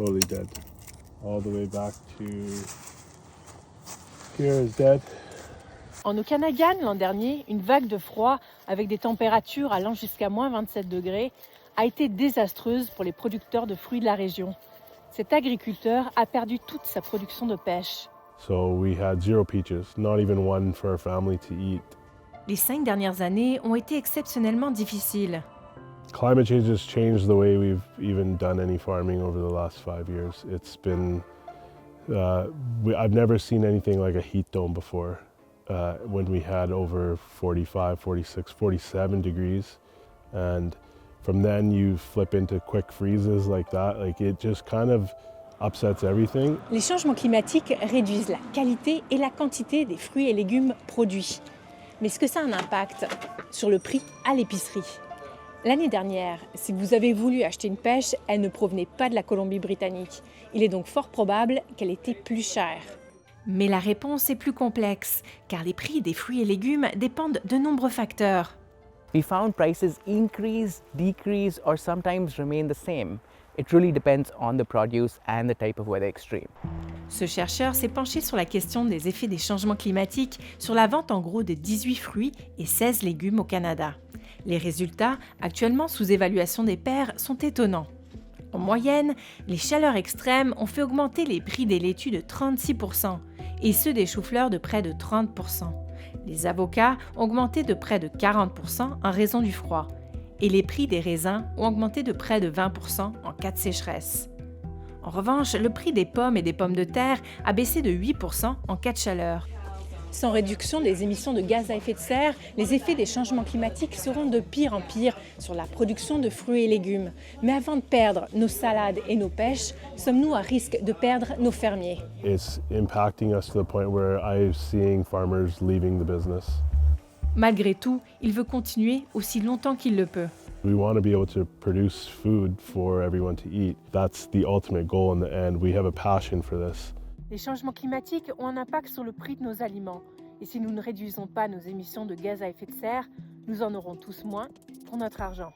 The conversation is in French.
totally dead. All the way back to here is dead. En Okanagan, l'an dernier, une vague de froid avec des températures allant jusqu'à moins 27 degrés a été désastreuse pour les producteurs de fruits de la région. Cet agriculteur a perdu toute sa production de pêche. So we had 0 peaches, not even one for our family to eat. Les 5 dernières années ont été exceptionnellement difficiles. Climate change has changed the way we've even done any farming over the last 5 years. It's been, I've never seen anything like a heat dome before. When we had over 45, 46, 47 degrees. And from then you flip into quick freezes like that. Like it just kind of upsets everything. Les changements climatiques réduisent la qualité et la quantité des fruits et légumes produits. Mais est-ce que ça a un impact sur le prix à l'épicerie? L'année dernière, si vous avez voulu acheter une pêche, elle ne provenait pas de la Colombie-Britannique. Il est donc fort probable qu'elle était plus chère. Mais la réponse est plus complexe, car les prix des fruits et légumes dépendent de nombreux facteurs. We found prices increase, decrease, or sometimes remain the same. It really depends on the produce and the type of weather extreme. Ce chercheur s'est penché sur la question des effets des changements climatiques sur la vente en gros de 18 fruits et 16 légumes au Canada. Les résultats, actuellement sous évaluation des pairs, sont étonnants. En moyenne, les chaleurs extrêmes ont fait augmenter les prix des laitues de 36% et ceux des choux-fleurs de près de 30%. Les avocats ont augmenté de près de 40% en raison du froid et les prix des raisins ont augmenté de près de 20% en cas de sécheresse. En revanche, le prix des pommes et des pommes de terre a baissé de 8% en cas de chaleur. Sans réduction des émissions de gaz à effet de serre, les effets des changements climatiques seront de pire en pire sur la production de fruits et légumes. Mais avant de perdre nos salades et nos pêches, sommes-nous à risque de perdre nos fermiers? It's impacting us to the point where I'm seeing farmers leaving the business. Malgré tout, il veut continuer aussi longtemps qu'il le peut. We want to be able to produce food for everyone to eat. That's the ultimate goal in the end. We have a passion for this. Les changements climatiques ont un impact sur le prix de nos aliments. Et si nous ne réduisons pas nos émissions de gaz à effet de serre, nous en aurons tous moins pour notre argent.